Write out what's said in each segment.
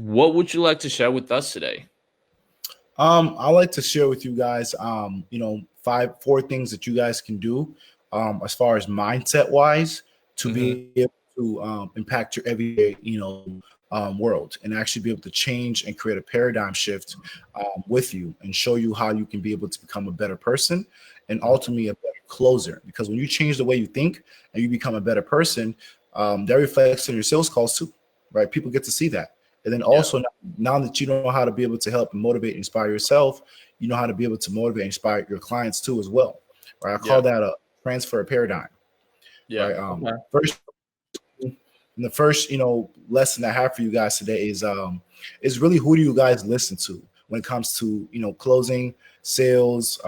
What would you like to share with us today? I like to share with you guys, four things that you guys can do, as far as mindset wise, to Hmm. be able to impact your everyday, world, and actually be able to change and create a paradigm shift with you, and show you how you can be able to become a better person and ultimately a better closer. Because when you change the way you think and you become a better person, that reflects in your sales calls too, right? People get to see that. And then Yeah. also, now that you know how to be able to help and motivate and inspire yourself, you know how to be able to motivate and inspire your clients too as well. Right. I call Yeah. that a transfer paradigm. Yeah. Right. Okay. First, and the first, lesson I have for you guys today is really, who do you guys listen to when it comes to, closing, sales,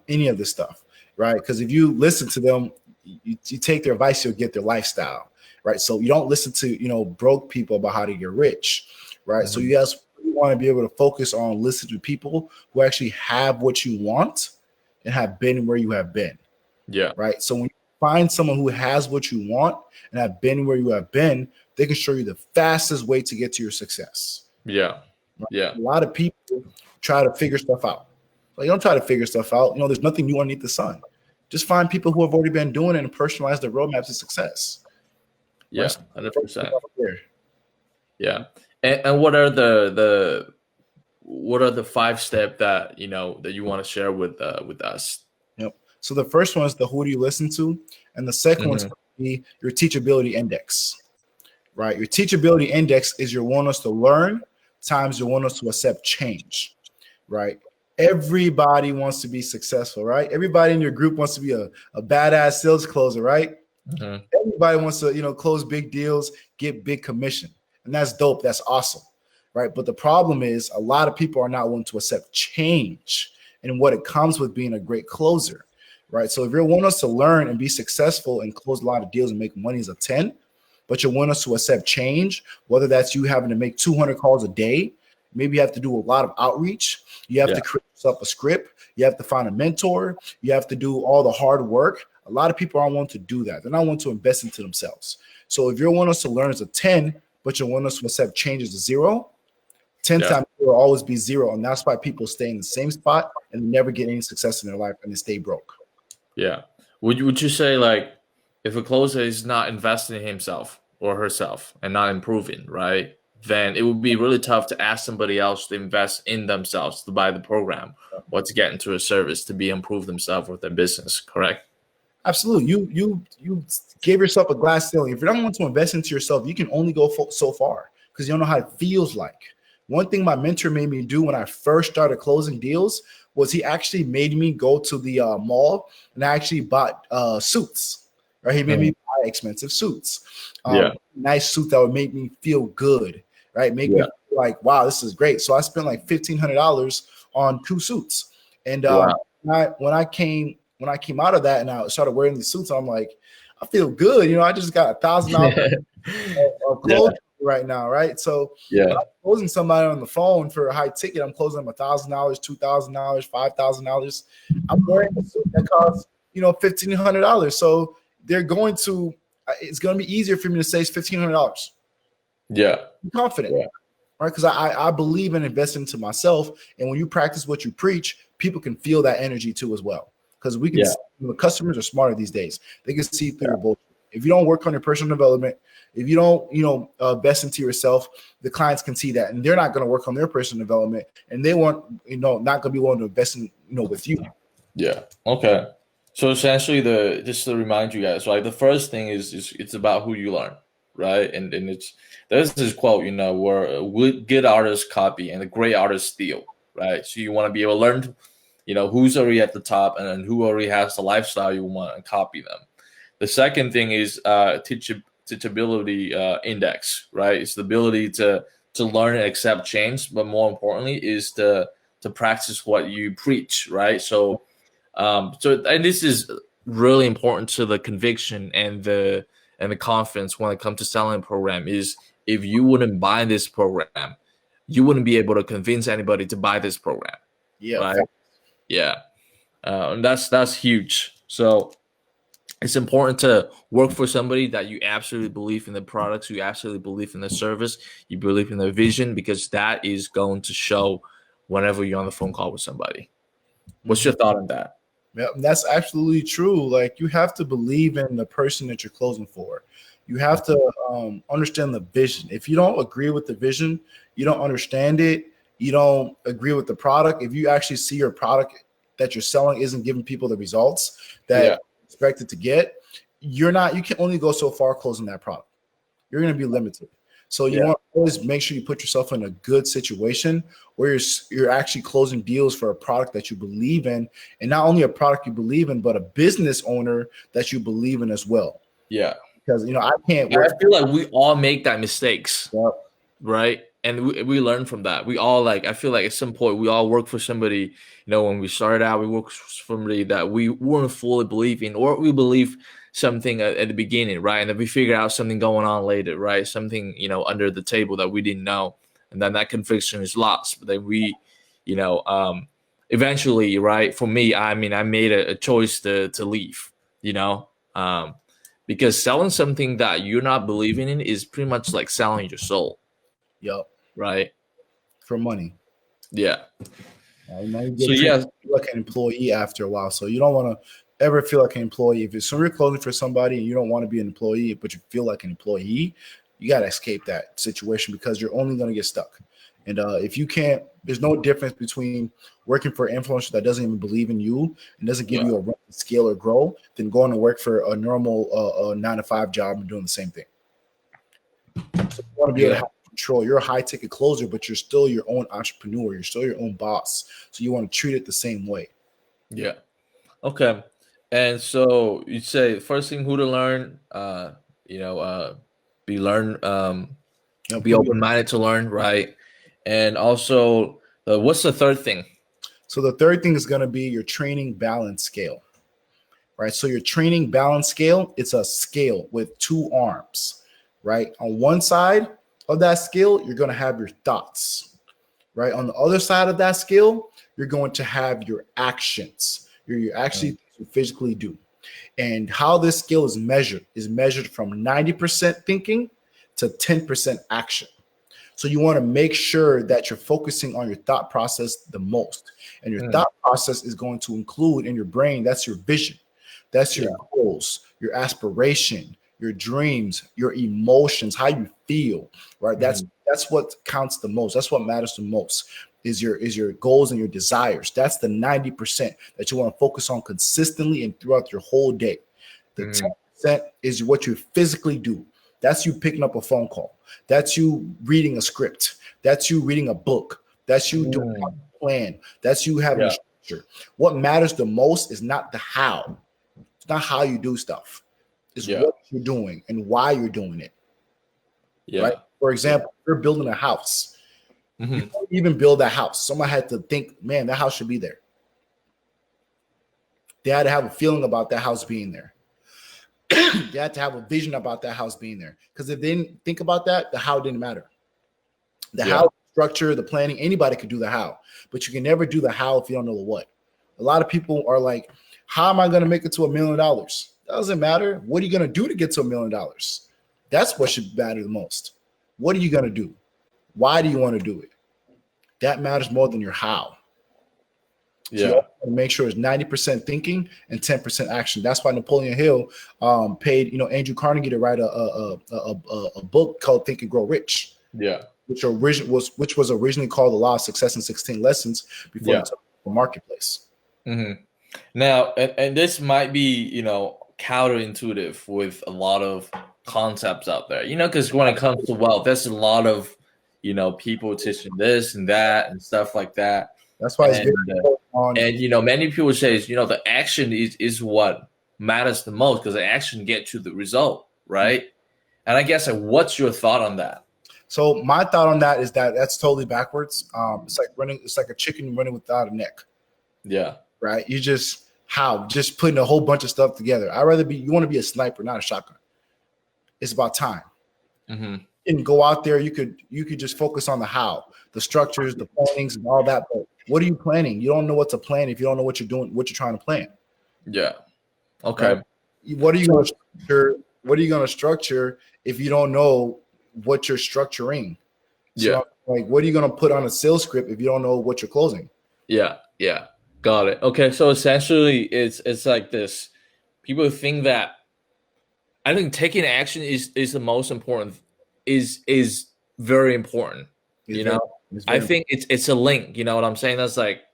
any of this stuff, right? Because if you listen to them, you take their advice, you'll get their lifestyle, right? So you don't listen to, broke people about how to get rich, right? So Hmm. you guys want to be able to focus on listening to people who actually have what you want and have been where you have been, Yeah. right? So when you find someone who has what you want and have been where you have been, they can show you the fastest way to get to your success. Yeah. Right? Yeah. A lot of people try to figure stuff out. Like, you don't try to figure stuff out. There's nothing new underneath the sun. Just find people who have already been doing it and personalize their roadmap to success. Right? Yeah. So 100%. there. Yeah. And what are the 5 step that that you want to share with us? Yep. So the first one is the who do you listen to, and the second one's Hmm. going to be your teachability index. Right? Your teachability index is your willingness to learn times your willingness to accept change, right? Everybody wants to be successful, right? Everybody in your group wants to be a badass sales closer, right? Hmm. Everybody wants to, close big deals, get big commission. And that's dope. That's awesome, right? But the problem is a lot of people are not willing to accept change and what it comes with being a great closer, right? So if you're wanting us to learn and be successful and close a lot of deals and make money as a 10, but you want us to accept change, whether that's you having to make 200 calls a day, maybe you have to do a lot of outreach, you have Yeah. to create yourself a script, you have to find a mentor, you have to do all the hard work. A lot of people aren't wanting to do that. They're not wanting to invest into themselves. So if you're wanting us to learn as a 10, but you want us to accept change as a 0, 10 Yeah. times will always be 0. And that's why people stay in the same spot and never get any success in their life, and they stay broke. Yeah. Would you say, like, if a closer is not investing in himself or herself and not improving, right? Then it would be really tough to ask somebody else to invest in themselves to buy the program or to get into a service to be improve themselves with their business. Correct? Absolutely. You gave yourself a glass ceiling. If you're not wanting to invest into yourself, you can only go so far because you don't know how it feels like. One thing my mentor made me do when I first started closing deals was he actually made me go to the mall and I actually bought suits. Right, he made me Mhm. buy expensive suits, Yeah. nice suit that would make me feel good. Right, make me Yeah. feel like, wow, this is great. So I spent like $1,500 on 2 suits, and Wow. when I came out of that and I started wearing these suits, I'm like, I feel good. I just got $1,000 of Yeah. clothes right now, right? So when Yeah. I'm closing somebody on the phone for a high ticket, I'm closing them $1,000, $2,000, $5,000. I'm wearing a suit that costs $1,500. So it's going to be easier for me to say it's $1,500. Yeah. I'm confident, Yeah. right? Because I believe in investing into myself, and when you practice what you preach, people can feel that energy too as well. Because we can, Yeah. the customers are smarter these days. They can see through your bullshit. If you don't work on your personal development, if you don't, invest into yourself, the clients can see that, and they're not going to work on their personal development, and they want, not going to be willing to invest in, with you. Yeah. Okay. So essentially, just to remind you guys, right? The first thing is it's about who you learn, right? And there's this quote, where good artists copy and the great artists steal, right? So you want to be able to learn, who's already at the top and then who already has the lifestyle you want and copy them. The second thing is teachability index, right? It's the ability to learn and accept change, but more importantly, is to practice what you preach, right? So and this is really important to the conviction and the confidence when it comes to selling a program. Is if you wouldn't buy this program, you wouldn't be able to convince anybody to buy this program, Yeah, right? Yeah, and that's huge. So it's important to work for somebody that you absolutely believe in the products, you absolutely believe in the service, you believe in the vision, because that is going to show whenever you're on the phone call with somebody. What's Mhm. your thought on that? Yeah, that's absolutely true. Like, you have to believe in the person that you're closing for. You have to understand the vision. If you don't agree with the vision, you don't understand it, you don't agree with the product. If you actually see your product that you're selling isn't giving people the results that Yeah, you expected to get, you can only go so far closing that product. You're going to be limited. So you yeah, want to always make sure you put yourself in a good situation where you're actually closing deals for a product that you believe in, and not only a product you believe in, but a business owner that you believe in as well. yeah. Because I can't I work. feel like we all make that mistakes, Yep. right? And we learn from that. We all, like, I feel like at some point we all work for somebody. When we started out, we worked for somebody that we weren't fully believing, or we believe something at the beginning, right? And then we figure out something going on later, right? Something under the table that we didn't know, and then that conviction is lost. But then you know, um, eventually, right? For me, I mean, I made a choice to leave. You know, because selling something that you're not believing in is pretty much like selling your soul, Yep. right? For money. Yeah. Now you So get treated yeah, like an employee after a while. So you don't want to ever feel like an employee. If it's you're closing for somebody and you don't want to be an employee, but you feel like an employee, you got to escape that situation because you're only going to get stuck. And if you can't, there's no difference between working for an influencer that doesn't even believe in you and doesn't give yeah, you a run, scale or grow than going to work for a normal 9 to 5 job and doing the same thing. So you want to be able to yeah, have control. You're a high ticket closer, but you're still your own entrepreneur. You're still your own boss. So you want to treat it the same way. yeah. Okay. And so you say first thing, who to learn, you know, be learn, be Who? open minded to learn, right? And also, what's the third thing? So the third thing is going to be your training balance scale, right? So your training balance scale, it's a scale with two arms, right? On one side of that scale, you're going to have your thoughts, right? On the other side of that scale, you're going to have your actions. You're actually physically do. And how this skill is measured from 90% thinking to 10% action. So you want to make sure that you're focusing on your thought process the most. And your Mm, thought process is going to include in your brain, that's your vision, that's yeah. your goals, your aspiration, your dreams, your emotions, how you feel, right? That's Mhm. that's what counts the most. That's what matters the most is your goals and your desires. That's the 90% that you want to focus on consistently and throughout your whole day. The Mhm. 10% is what you physically do. That's you picking up a phone call. That's you reading a script. That's you reading a book. That's you doing Mm, a plan. That's you having a yeah, structure. What matters the most is not the how. It's not how you do stuff. It's yeah, what you're doing and why you're doing it. Right. yeah, For yeah. example, you're building a house. Hmm. Before you even build that house, someone had to think, man, that house should be there. They had to have a feeling about that house being there. They had to have a vision about that house being there. Because if they didn't think about that, the how didn't matter. The Yeah, how structure, the planning, anybody could do the how, but you can never do the how if you don't know the what. A lot of people are like, how am I going to make it to $1 million? Doesn't matter. What are you going to do to get to $1 million? That's what should matter the most. What are you going to do? Why do you want to do it? That matters more than your how. So you yeah, want to make sure it's 90% thinking and 10% action. That's why Napoleon Hill paid Andrew Carnegie to write a book called Think and Grow Rich, yeah, which was originally called The Law of Success in 16 Lessons before he yeah. took the marketplace. Hmm. Now, and this might be, counterintuitive with a lot of concepts out there, because when it comes to wealth, there's a lot of, people teaching this and that and stuff like that. That's why it's And, very important on. many people say, the action is what matters the most, because the action gets you the result, right? And I guess, what's your thought on that? So my thought on that is that that's totally backwards. It's like running. It's like a chicken running without a neck, Yeah. right? You just putting a whole bunch of stuff together. I'd rather be. You want to be a sniper, not a shotgun. It's about time. Hmm. And go out there. You could just focus on the how, the structures, the plannings, and all that. But what are you planning? You don't know what to plan if you don't know what you're doing, what you're trying to plan, Yeah. right? Okay. what are you going to structure? What are you going to structure if you don't know what you're structuring? So like, what are you going to put on a sales script if you don't know what you're closing? Yeah, yeah, got it. Okay, so essentially, it's like this. People think that I think taking action is the most important. Is very important. It's You very, know, it's I very think it's a link. You know what I'm saying? That's like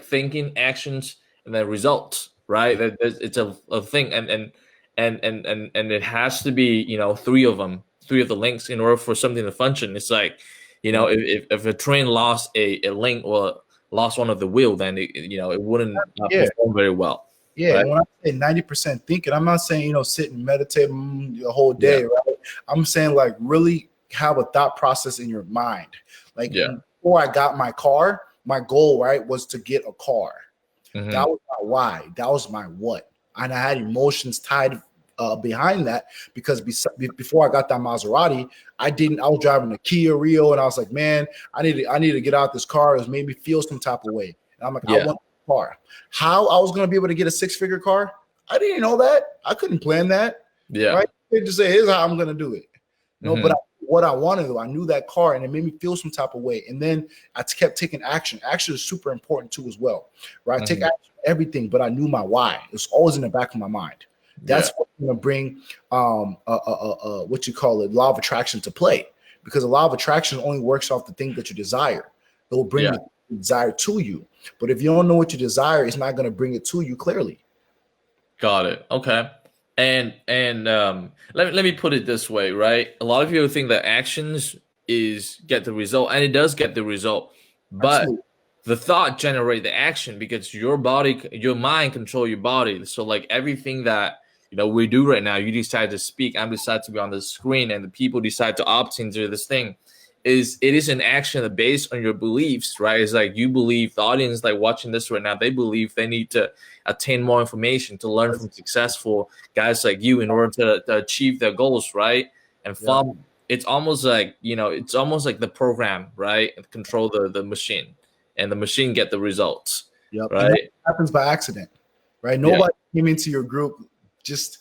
thinking, actions, and then results. Right? It's a thing, and it has to be three of them, three of the links in order for something to function. It's like if a train lost a link or lost one of the wheel, then it wouldn't yeah. perform very well. Yeah, Right? and when I say 90% thinking, I'm not saying sit and meditate the whole Yeah. day, right? I'm saying like really have a thought process in your mind. Like Yeah. before I got my car, my goal, right, was to get a car. Mm-hmm. That was my why. That was my what. And I had emotions tied behind that because before I got that Maserati, I was driving a Kia Rio, and I was like, man, I need to get out this car. It made me feel some type of way. And I'm like, I want a car. How I was going to be able to get a 6-figure car, I didn't know that. I couldn't plan that. Yeah. Right? They just say, here's how I'm going to do it. No, but what I wanted to, I knew that car, and it made me feel some type of way. And then I kept taking action. Action is super important too, as well, right? Take action, everything, but I knew my why. It was always in the back of my mind. That's what's going to bring what you call it, law of attraction to play, because a law of attraction only works off the thing that you desire. It will bring the desire to you. But if you don't know what you desire, it's not going to bring it to you clearly. Got it. Okay. And let me put it this way, right? A lot of people think that actions is get the result, and it does get the result, but the thought generate the action because your mind control your body. So like everything that we do right now, you decide to speak, I decide to be on the screen, and the people decide to opt into this thing. It is an action based on your beliefs, right? It's like you believe the audience like watching this right now, they believe they need to attain more information to learn from successful guys like you in order to achieve their goals, right? And it's almost like it's almost like the program, right? Control the machine, and the machine get the results. Yep. Right. And that happens by accident, right? Nobody came into your group, just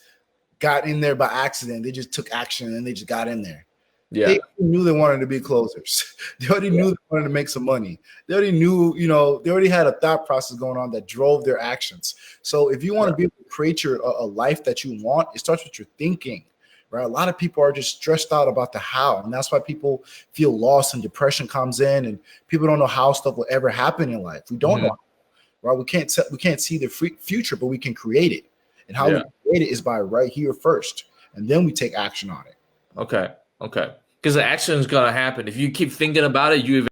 got in there by accident. They just took action and they just got in there. Yeah. They knew they wanted to be closers. They already knew they wanted to make some money. They already knew, they already had a thought process going on that drove their actions. So if you want to be able to create a life that you want, it starts with your thinking, right? A lot of people are just stressed out about the how, and that's why people feel lost and depression comes in, and people don't know how stuff will ever happen in life. We don't know, right? We can't see the future, but we can create it. And how we create it is by right here first, and then we take action on it. Okay. Because the action is gonna happen. If you keep thinking about it, you